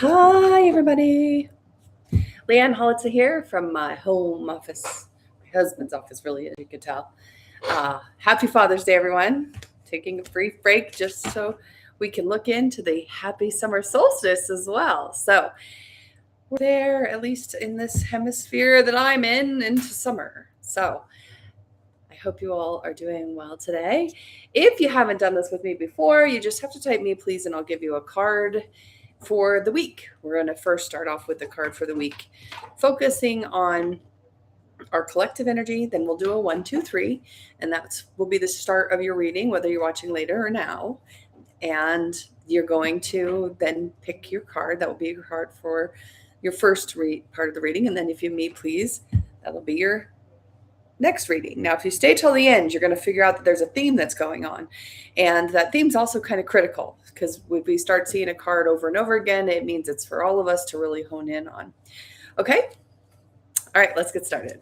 Hi, everybody. Leanne Holitza here from my home office, my husband's office, really, as you could tell. Happy Father's Day, everyone. Taking a brief break just so we can look into the happy summer solstice as well. So we're there, at least in this hemisphere that I'm in, into summer. So I hope you all are doing well today. If you haven't done this with me before, you just have to type me, please, and I'll give you a card for the week. We're going to first start off with the card for the week, focusing on our collective energy. Then we'll do a 1, 2, 3, and that will be the start of your reading, whether you're watching later or now. And you're going to then pick your card. That will be your card for your first part of the reading. And then if you meet, please, that'll be your next reading. Now, if you stay till the end, you're going to figure out that there's a theme that's going on. And that theme's also kind of critical because if we start seeing a card over and over again, it means it's for all of us to really hone in on. Okay? All right, let's get started.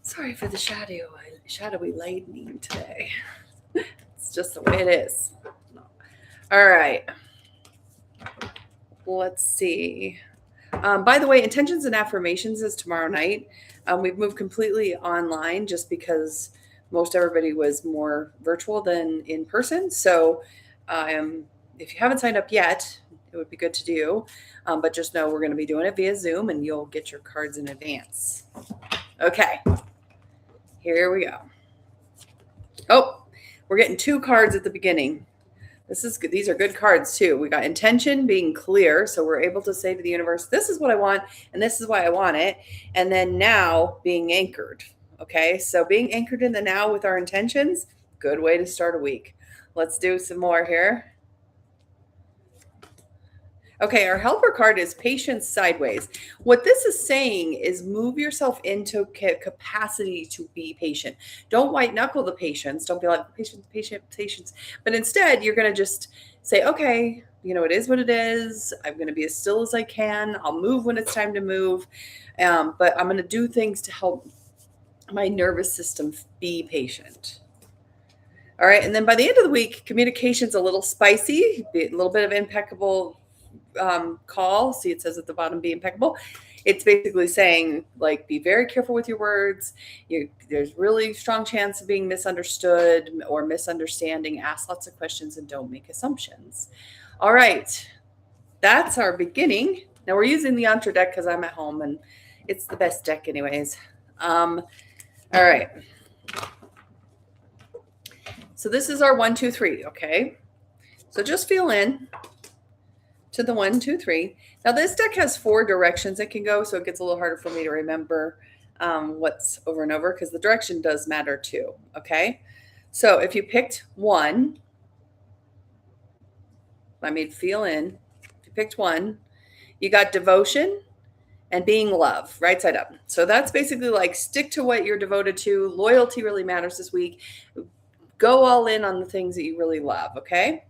Sorry for the shadowy lightning today. It's just the way it is. All right. Let's see. By the way, Intentions and Affirmations is tomorrow night. We've moved completely online just because most everybody was more virtual than in person. So if you haven't signed up yet, it would be good to do. But just know we're going to be doing it via Zoom and you'll get your cards in advance. Okay, here we go. Oh, we're getting 2 cards at the beginning. This is good. These are good cards too. We got intention, being clear. So we're able to say to the universe, this is what I want, and this is why I want it. And then now, being anchored. Okay. So being anchored in the now with our intentions, good way to start a week. Let's do some more here. Okay, our helper card is patience sideways. What this is saying is move yourself into capacity to be patient. Don't white knuckle the patience. Don't be like patience. But instead, you're going to just say, okay, it is what it is. I'm going to be as still as I can. I'll move when it's time to move. But I'm going to do things to help my nervous system be patient. All right. And then by the end of the week, communication's a little spicy, a little bit of impeccable call. See, it says at the bottom, be impeccable. It's basically saying, like, be very careful with your words. There's really strong chance of being misunderstood or misunderstanding. Ask lots of questions and don't make assumptions. All right. That's our beginning. Now we're using the Yantra deck because I'm at home and it's the best deck anyways. All right. So this is our 1, 2, 3. Okay. So just feel in to the 1, 2, 3. Now this deck has 4 directions it can go, so it gets a little harder for me to remember what's over and over because the direction does matter too. Okay, so if you picked 1, I made feel in. If you picked 1, you got devotion and being love, right side up. So that's basically like stick to what you're devoted to. Loyalty really matters this week. Go all in on the things that you really love. Okay.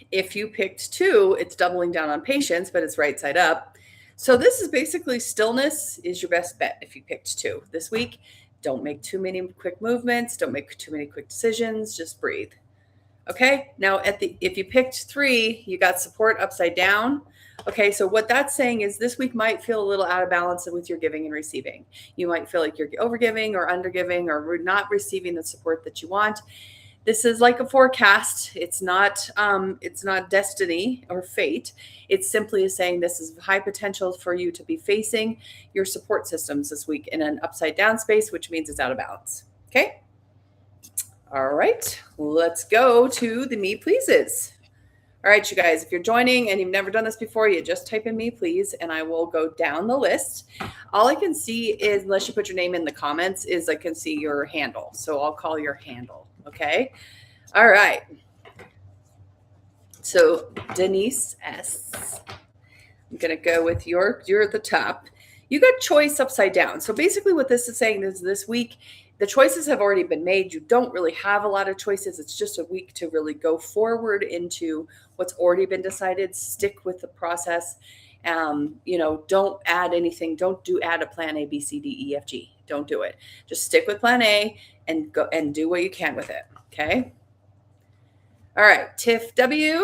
If you picked 2, it's doubling down on patience, but it's right side up. So this is basically stillness is your best bet if you picked 2 this week. Don't make too many quick movements. Don't make too many quick decisions. Just breathe. Okay. Now if you picked 3, you got support upside down. Okay. So what that's saying is this week might feel a little out of balance with your giving and receiving. You might feel like you're overgiving or undergiving or not receiving the support that you want. This is like a forecast. It's not destiny or fate. It's simply saying this is high potential for you to be facing your support systems this week in an upside down space, which means it's out of balance. Okay. All right. Let's go to the me pleases. All right, you guys, if you're joining and you've never done this before, you just type in me please, and I will go down the list. All I can see is, unless you put your name in the comments, is I can see your handle. So I'll call your handle. Okay. All right. So Denise S. I'm going to go with you're at the top. You got choice upside down. So basically what this is saying is this week, the choices have already been made. You don't really have a lot of choices. It's just a week to really go forward into what's already been decided. Stick with the process. Don't add anything. Don't add a plan A, B, C, D, E, F, G. Don't do it. Just stick with plan A and go and do what you can with it. Okay. All right. Tiff W.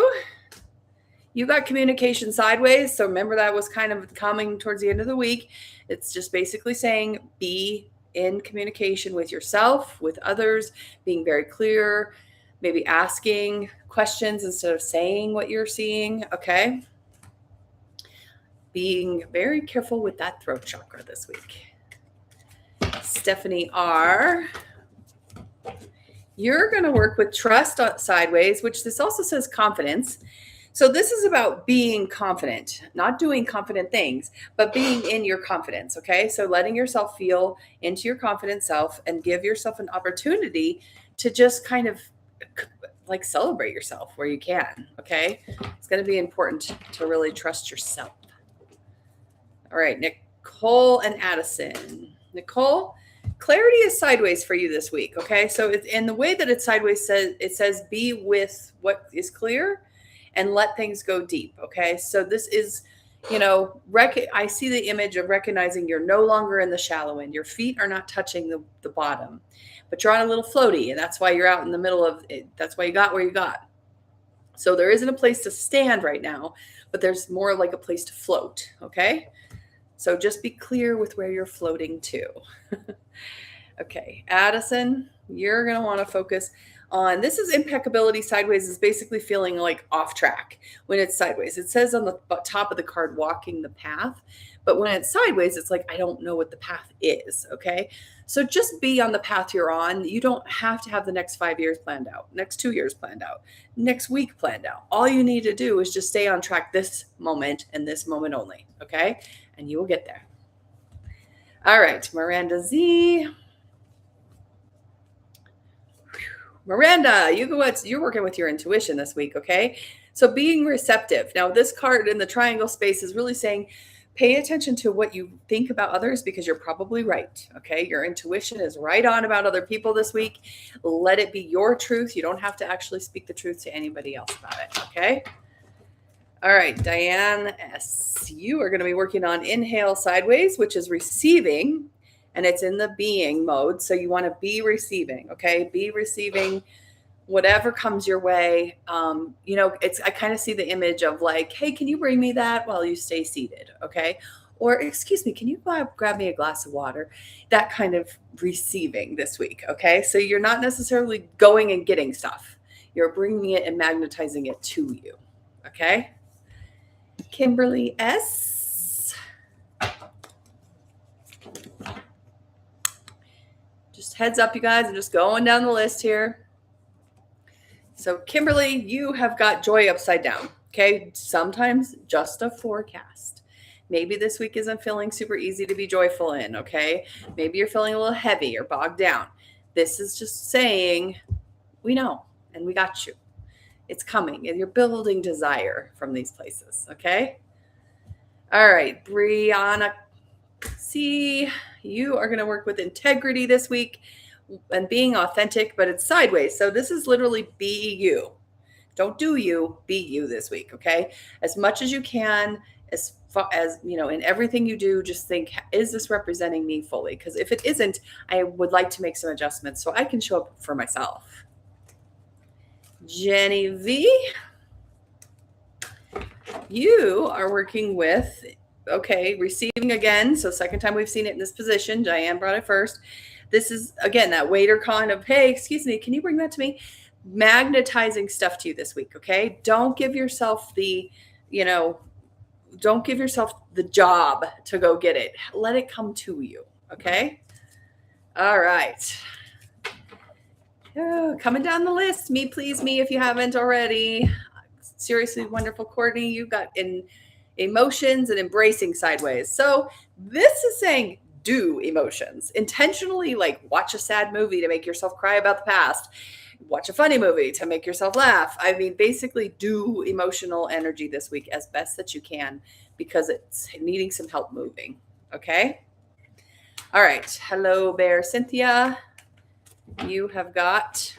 You got communication sideways. So remember that was kind of coming towards the end of the week. It's just basically saying be in communication with yourself, with others, being very clear, maybe asking questions instead of saying what you're seeing. Okay. Being very careful with that throat chakra this week. Stephanie R. You're going to work with trust sideways, which this also says confidence. So this is about being confident, not doing confident things, but being in your confidence. Okay. So letting yourself feel into your confident self and give yourself an opportunity to just kind of like celebrate yourself where you can. Okay. It's going to be important to really trust yourself. All right. Nicole and Addison. Nicole, clarity is sideways for you this week. Okay. So it's in the way that it's sideways, it says be with what is clear and let things go deep. Okay. So this is, I see the image of recognizing you're no longer in the shallow end. Your feet are not touching the bottom, but you're on a little floaty. And that's why you're out in the middle of it. That's why you got where you got. So there isn't a place to stand right now, but there's more like a place to float. Okay. So just be clear with where you're floating to. Okay. Addison, you're going to want to focus on, this is impeccability sideways, is basically feeling like off track when it's sideways. It says on the top of the card, walking the path. But when it's sideways, it's like, I don't know what the path is. Okay. So just be on the path you're on. You don't have to have the next 5 years planned out, next 2 years planned out, next week planned out. All you need to do is just stay on track this moment and this moment only. Okay. And you will get there. All right. Miranda Z. Miranda, you're working with your intuition this week, okay? So being receptive. Now, this card in the triangle space is really saying pay attention to what you think about others because you're probably right, okay? Your intuition is right on about other people this week. Let it be your truth. You don't have to actually speak the truth to anybody else about it, okay? All right, Diane S. You are going to be working on inhale sideways, which is receiving. And it's in the being mode. So you want to be receiving, okay? Be receiving whatever comes your way. I kind of see the image of like, hey, can you bring me that while you stay seated, okay? Or excuse me, can you grab me a glass of water? That kind of receiving this week, okay? So you're not necessarily going and getting stuff. You're bringing it and magnetizing it to you, okay? Kimberly S. Heads up, you guys. I'm just going down the list here. So Kimberly, you have got joy upside down. Okay. Sometimes just a forecast. Maybe this week isn't feeling super easy to be joyful in. Okay. Maybe you're feeling a little heavy or bogged down. This is just saying, we know and we got you. It's coming and you're building desire from these places. Okay. All right. Brianna C, you are going to work with integrity this week and being authentic, but it's sideways. So this is literally be you. Don't do you, be you this week. Okay. As much as you can, as far as, in everything you do, just think, is this representing me fully? Because if it isn't, I would like to make some adjustments so I can show up for myself. Jenny V, you are working with receiving again. So second time we've seen it in this position. Diane brought it first. This is, again, that waiter con of, hey, excuse me, can you bring that to me? Magnetizing stuff to you this week, okay? Don't give yourself the job to go get it. Let it come to you, okay? All right. Coming down the list, me, please me if you haven't already. Seriously wonderful, Courtney. You got in emotions and embracing sideways. So this is saying do emotions intentionally, like watch a sad movie to make yourself cry about the past, watch a funny movie to make yourself laugh. I mean, basically do emotional energy this week as best that you can because it's needing some help moving. Okay. All right. Hello, Bear Cynthia. You have got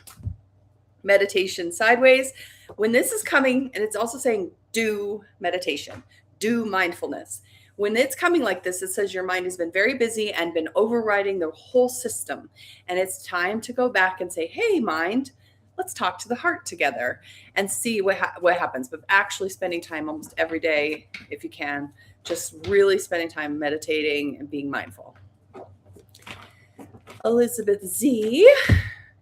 meditation sideways. When this is coming, and it's also saying do meditation, do mindfulness. When it's coming like this, it says your mind has been very busy and been overriding the whole system. And it's time to go back and say, hey, mind, let's talk to the heart together and see what happens. But actually spending time almost every day, if you can, just really spending time meditating and being mindful. Elizabeth Z,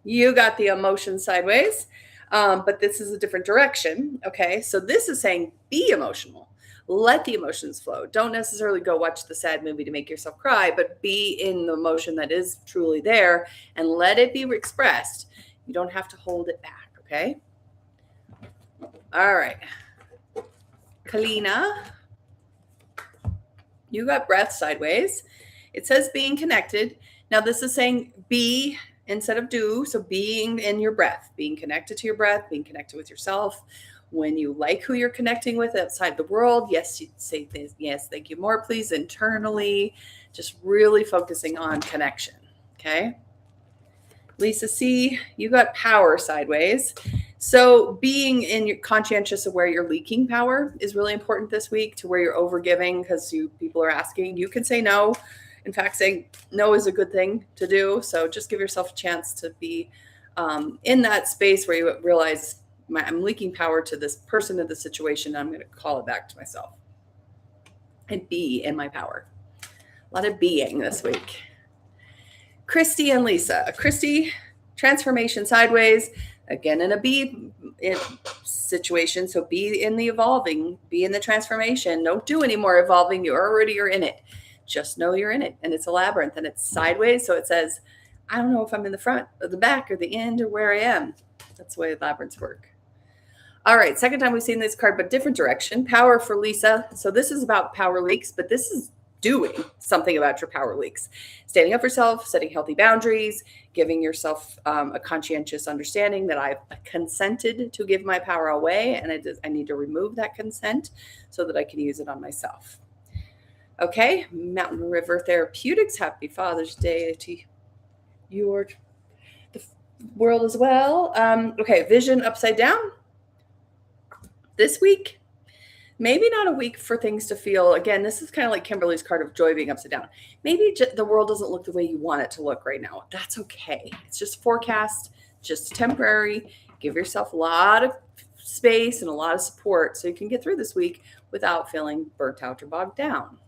you got the emotion sideways, but this is a different direction. Okay, so this is saying be emotional. Let the emotions flow. Don't necessarily go watch the sad movie to make yourself cry, but be in the emotion that is truly there and let it be expressed. You don't have to hold it back, okay? All right. Kalina, you got breath sideways. It says being connected. Now this is saying be instead of do. So being in your breath, being connected to your breath, being connected with yourself. When you like who you're connecting with outside the world, yes, you say things, yes, thank you more, please, internally, just really focusing on connection, okay? Lisa C, you got power sideways. So being in your conscientious of where you're leaking power is really important this week, to where you're overgiving because people are asking. You can say no. In fact, saying no is a good thing to do. So just give yourself a chance to be in that space where you realize I'm leaking power to this person in the situation. I'm going to call it back to myself and be in my power. A lot of being this week. Christy and Lisa. Christy, transformation sideways. Again, in a be situation. So be in the evolving, be in the transformation. Don't do any more evolving. You already are in it. Just know you're in it. And it's a labyrinth and it's sideways. So it says, I don't know if I'm in the front or the back or the end or where I am. That's the way labyrinths work. All right, second time we've seen this card, but different direction. Power for Lisa. So this is about power leaks, but this is doing something about your power leaks. Standing up for yourself, setting healthy boundaries, giving yourself a conscientious understanding that I've consented to give my power away, and I need to remove that consent so that I can use it on myself. Okay, Mountain River Therapeutics. Happy Father's Day to the world as well. Okay, vision upside down. This week, maybe not a week for things to feel, again, this is kind of like Kimberly's card of joy being upside down. Maybe the world doesn't look the way you want it to look right now. That's okay. It's just forecast, just temporary. Give yourself a lot of space and a lot of support so you can get through this week without feeling burnt out or bogged down.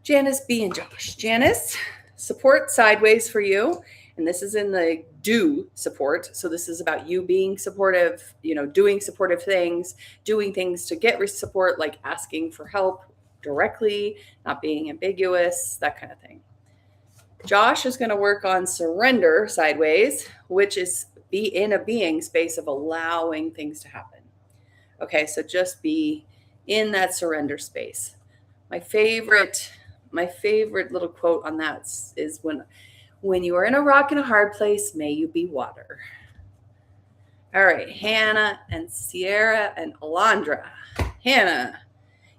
Janice B and Josh. Janice, support sideways for you. And this is in the do support. So this is about you being supportive, doing supportive things, doing things to get support, like asking for help directly, not being ambiguous, that kind of thing. Josh is going to work on surrender sideways, which is be in a being space of allowing things to happen. Okay, so just be in that surrender space. My favorite little quote on that is when you are in a rock and a hard place, may you be water. All right, Hannah and Sierra and Alondra. Hannah,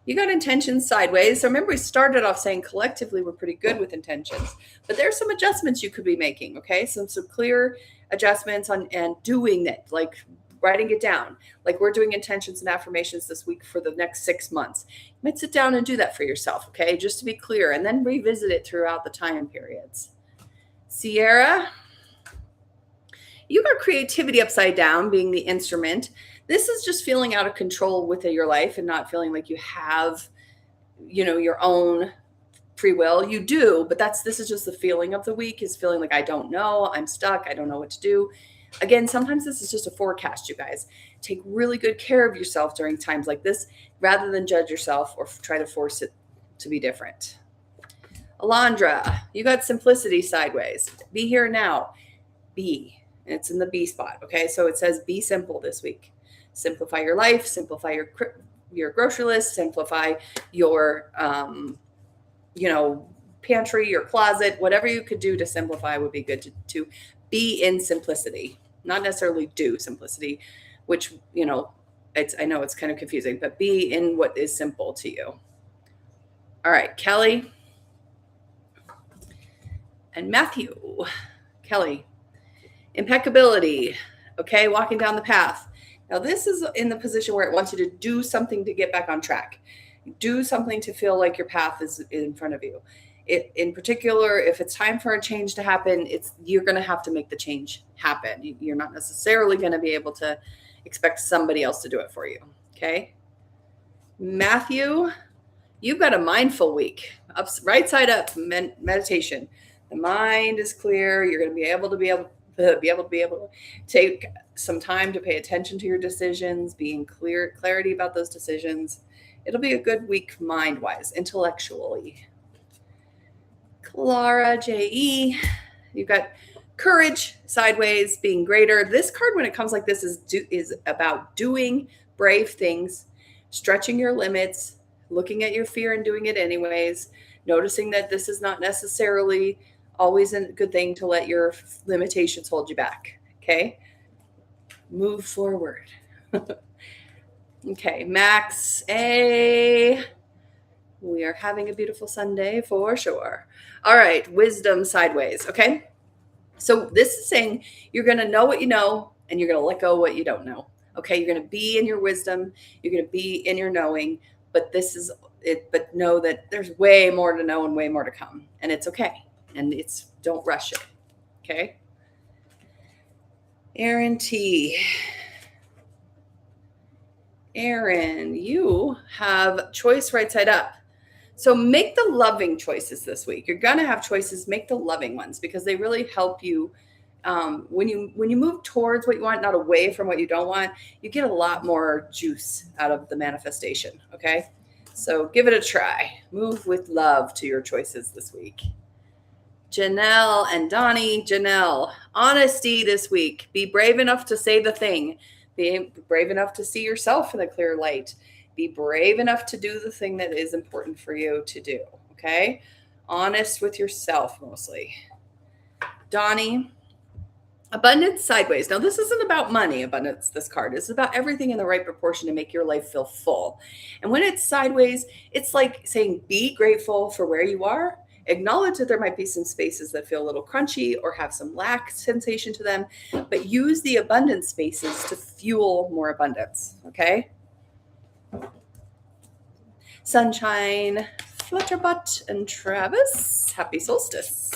you got intentions sideways. So remember, we started off saying collectively we're pretty good with intentions, but there's some adjustments you could be making, okay? Some clear adjustments on and doing it, like writing it down. Like we're doing intentions and affirmations this week for the next 6 months. You might sit down and do that for yourself, okay? Just to be clear, and then revisit it throughout the time periods. Sierra, you got creativity upside down, being the instrument. This is just feeling out of control with your life and not feeling like you have, your own free will. You do, but this is just the feeling of the week, is feeling like I don't know, I'm stuck, I don't know what to do. Again, sometimes this is just a forecast, you guys. Take really good care of yourself during times like this, rather than judge yourself or try to force it to be different. Alondra, you got simplicity sideways. Be here now. Be. It's in the B spot. Okay, so it says be simple this week. Simplify your life. Simplify your grocery list. Simplify your, pantry, your closet. Whatever you could do to simplify would be good to be in simplicity. Not necessarily do simplicity, which I know it's kind of confusing, but be in what is simple to you. All right, Kelly. And Matthew, Kelly, impeccability, okay, walking down the path. Now this is in the position where it wants you to do something to get back on track. Do something to feel like your path is in front of you. In particular, if it's time for a change to happen, you're going to have to make the change happen. You're not necessarily going to be able to expect somebody else to do it for you. Okay. Matthew, you've got a mindful week. Right side up meditation. The mind is clear. You're going to be able to take some time to pay attention to your decisions, being clarity about those decisions. It'll be a good week mind-wise, intellectually. Clara, J.E., you've got courage, sideways, being greater. This card, when it comes like this, is about doing brave things, stretching your limits, looking at your fear and doing it anyways, noticing that this is not necessarily always a good thing to let your limitations hold you back. Okay? Move forward. Okay, Max A. We are having a beautiful Sunday for sure. All right, wisdom sideways. Okay. So this is saying you're going to know what you know and you're going to let go what you don't know. Okay. You're going to be in your wisdom. You're going to be in your knowing, but this is it. But know that there's way more to know and way more to come, and it's okay. And don't rush it. Okay. Aaron T. Aaron, you have choice right side up. So make the loving choices this week. You're going to have choices. Make the loving ones because they really help you. When you move towards what you want, not away from what you don't want, you get a lot more juice out of the manifestation. Okay. So give it a try. Move with love to your choices this week. Janelle and Donnie. Janelle, honesty this week. Be brave enough to say the thing. Be brave enough to see yourself in a clear light. Be brave enough to do the thing that is important for you to do. Okay. Honest with yourself mostly. Donnie, abundance sideways. Now, this isn't about money, abundance, this card. It's about everything in the right proportion to make your life feel full. And when it's sideways, it's like saying, be grateful for where you are. Acknowledge that there might be some spaces that feel a little crunchy or have some lack sensation to them, but use the abundance spaces to fuel more abundance. Okay. Sunshine, Flutterbutt, and Travis. Happy solstice.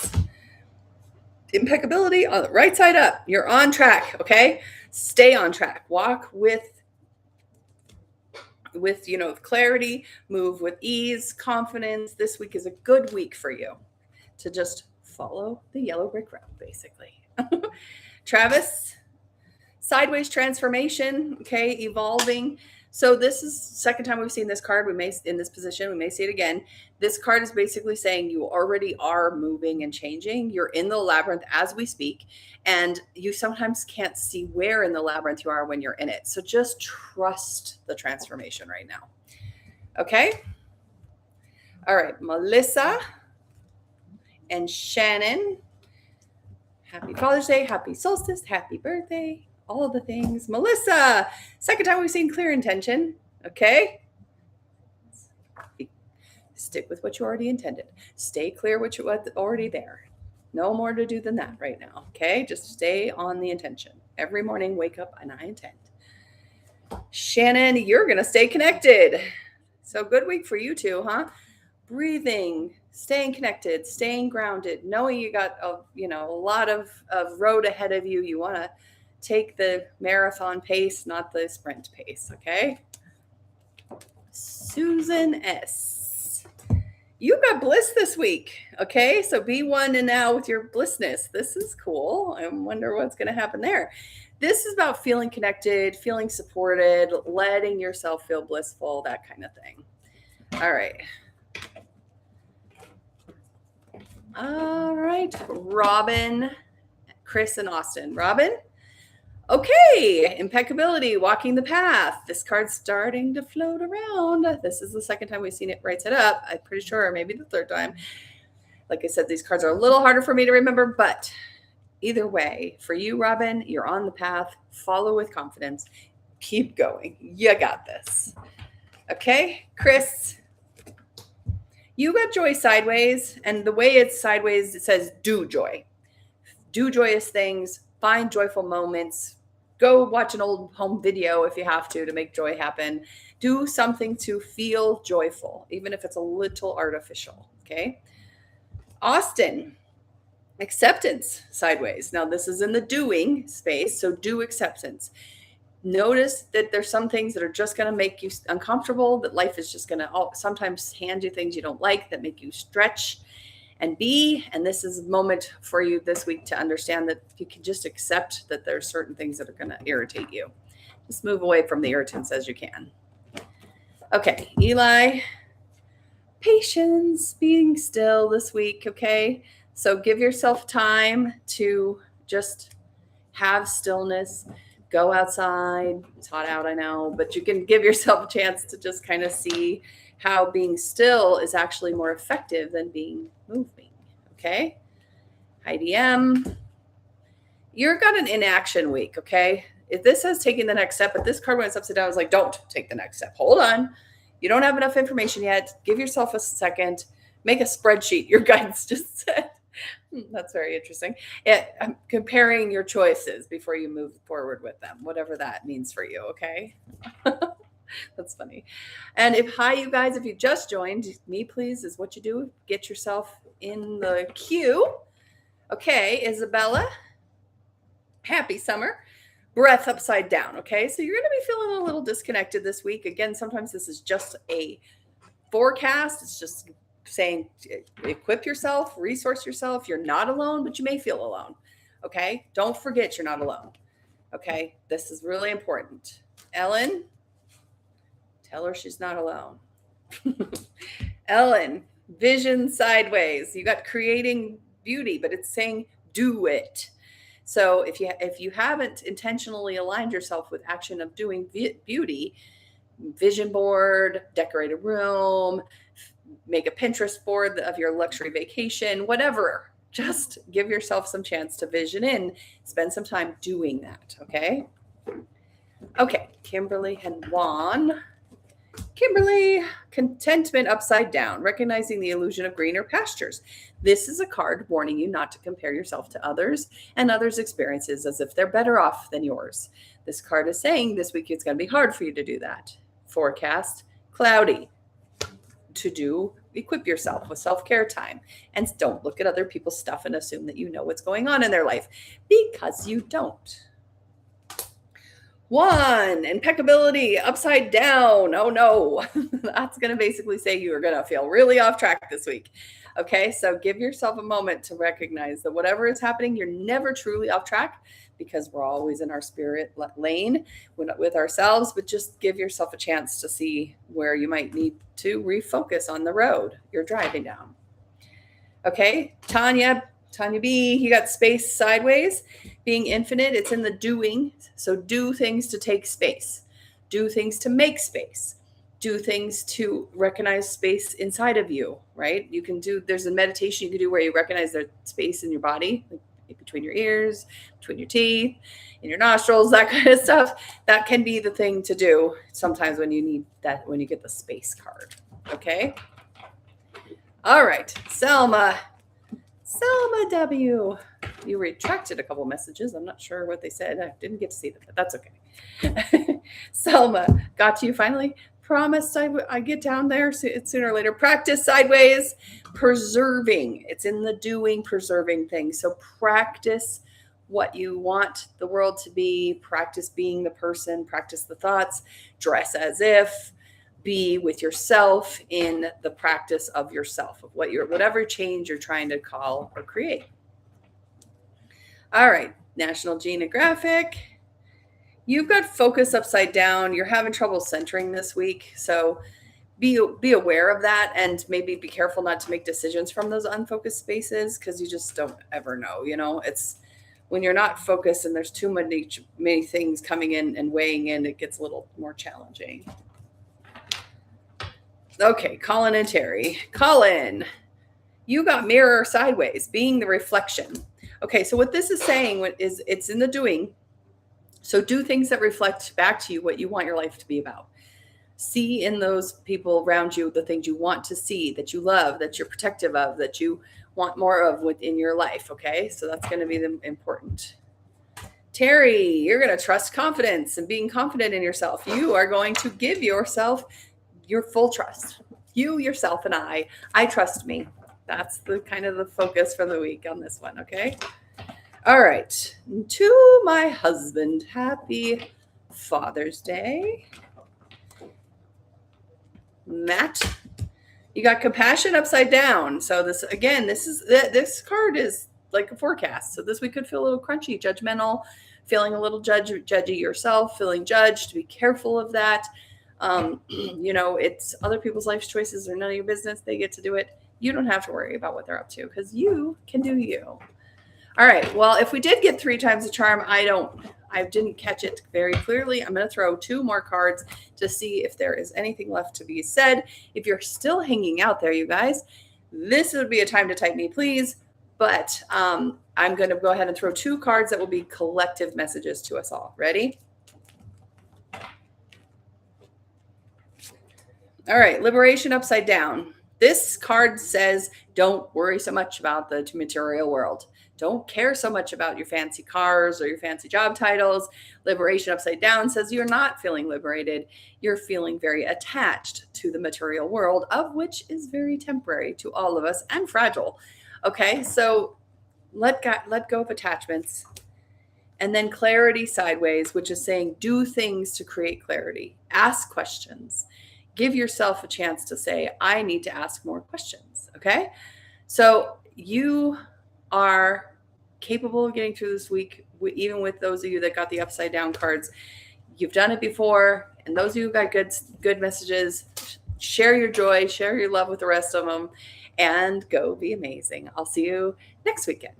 Impeccability on the right side up. You're on track, okay? Stay on track. Walk with clarity, move with ease, confidence. This week is a good week for you to just follow the yellow brick road, basically. Travis, sideways transformation, okay, evolving. So this is the second time we've seen this card. We may see it again. This card is basically saying you already are moving and changing. You're in the labyrinth as we speak, and you sometimes can't see where in the labyrinth you are when you're in it. So just trust the transformation right now. Okay? All right, Melissa and Shannon. Happy Father's Day, happy solstice, happy birthday. All of the things. Melissa, second time we've seen clear intention. Okay. Stick with what you already intended. Stay clear what's already there. No more to do than that right now. Okay. Just stay on the intention. Every morning, wake up and I intend. Shannon, you're going to stay connected. So good week for you too, huh? Breathing, staying connected, staying grounded, knowing you got a lot of road ahead of you. You want to take the marathon pace, not the sprint pace, okay? Susan S. You got bliss this week, okay? So be one and now with your blissness. This is cool. I wonder what's going to happen there. This is about feeling connected, feeling supported, letting yourself feel blissful, that kind of thing. All right. All right. Robin, Chris, and Austin. Robin? Okay, impeccability, walking the path. This card's starting to float around. This is the second time we've seen it right side up. I'm pretty sure, maybe the third time. Like I said, these cards are a little harder for me to remember, but either way, for you, Robin, you're on the path. Follow with confidence. Keep going. You got this. Okay, Chris, you got joy sideways, and the way it's sideways, it says do joy. Do joyous things. Find joyful moments. Go watch an old home video if you have to make joy happen. Do something to feel joyful, even if it's a little artificial, okay? Austin, acceptance sideways. Now this is in the doing space, so do acceptance. Notice that there's some things that are just going to make you uncomfortable, that life is just going to sometimes hand you things you don't like that make you stretch and be. And this is a moment for you this week to understand that you can just accept that there's certain things that are going to irritate you. Just move away from the irritants as you can. Okay, Eli, patience, being still this week, okay? So give yourself time to just have stillness. Go outside. It's hot out, I know, but you can give yourself a chance to just kind of see how being still is actually more effective than being moving, okay? Heidi M., you're got an inaction week, okay? If this says taking the next step, but this card when it's upside down, I was like, don't take the next step. Hold on. You don't have enough information yet. Give yourself a second. Make a spreadsheet. Your guidance just said. That's very interesting. I'm comparing your choices before you move forward with them, whatever that means for you, okay? That's funny. And hi, you guys, if you just joined, me, please, is what you do. Get yourself in the queue. Okay, Isabella, happy summer. Breath upside down, okay? So you're going to be feeling a little disconnected this week. Again, sometimes this is just a forecast. It's just saying equip yourself, resource yourself. You're not alone, but you may feel alone, okay? Don't forget you're not alone, okay? This is really important. Ellen, tell her she's not alone. Ellen, vision sideways. You got creating beauty, but it's saying do it. So if you haven't intentionally aligned yourself with action of doing beauty, vision board, decorate a room, make a Pinterest board of your luxury vacation, whatever, just give yourself some chance to vision in, spend some time doing that. Okay. Okay. Kimberly and Juan. Kimberly, contentment upside down, recognizing the illusion of greener pastures. This is a card warning you not to compare yourself to others and others' experiences as if they're better off than yours. This card is saying this week it's going to be hard for you to do that. Forecast, cloudy. To do, equip yourself with self-care time, and don't look at other people's stuff and assume that you know what's going on in their life, because you don't. One, impeccability upside down. Oh no. That's going to basically say you are going to feel really off track this week. Okay, so give yourself a moment to recognize that whatever is happening, you're never truly off track, because we're always in our spirit lane with ourselves, but just give yourself a chance to see where you might need to refocus on the road you're driving down. Okay, Tanya B, you got space sideways, being infinite. It's in the doing. So do things to take space, do things to make space, do things to recognize space inside of you, right? You can do, there's a meditation you can do where you recognize there's space in your body, like between your ears, between your teeth, in your nostrils, that kind of stuff. That can be the thing to do sometimes when you need that, when you get the space card. Okay. All right. Selma W. You retracted a couple messages. I'm not sure what they said. I didn't get to see them, but that's okay. Selma, got to you finally. Promised I get down there sooner or later. Practice sideways, preserving. It's in the doing, preserving things. So practice what you want the world to be. Practice being the person. Practice the thoughts. Dress as if. Be with yourself in the practice of yourself, of whatever change you're trying to call or create. All right, National Geographic. You've got focus upside down. You're having trouble centering this week. So be aware of that, and maybe be careful not to make decisions from those unfocused spaces, because you just don't ever know. You know, it's when you're not focused and there's too many things coming in and weighing in, it gets a little more challenging. Okay, Colin and Terry. Colin, you got mirror sideways, being the reflection. Okay, so what this is saying is it's in the doing. So do things that reflect back to you what you want your life to be about. See in those people around you the things you want to see, that you love, that you're protective of, that you want more of within your life, okay? So that's going to be the important. Terry, you're going to trust confidence and being confident in yourself. You are going to give yourself your full trust. You, yourself, and I trust me. That's the kind of the focus for the week on this one, okay? All right. To my husband, happy Father's Day. Matt, you got compassion upside down. So this card is like a forecast. So this week could feel a little crunchy, judgmental, feeling a little judgy yourself, feeling judged. Be careful of that. It's other people's life choices. They're none of your business. They get to do it. You don't have to worry about what they're up to because you can do you. All right. Well, if we did get 3 times the charm, I didn't catch it very clearly. I'm going to throw 2 more cards to see if there is anything left to be said. If you're still hanging out there, you guys, this would be a time to type me, please. But I'm going to go ahead and throw 2 cards that will be collective messages to us all. Ready? All right. Liberation upside down. This card says, don't worry so much about the material world. Don't care so much about your fancy cars or your fancy job titles. Liberation upside down says you're not feeling liberated. You're feeling very attached to the material world, of which is very temporary to all of us and fragile. Okay, so let go of attachments. And then clarity sideways, which is saying do things to create clarity. Ask questions. Give yourself a chance to say, I need to ask more questions. Okay, so you are capable of getting through this week, even with those of you that got the upside down cards. You've done it before, and those of you who got good messages, share your joy, share your love with the rest of them, and go be amazing. I'll see you next weekend.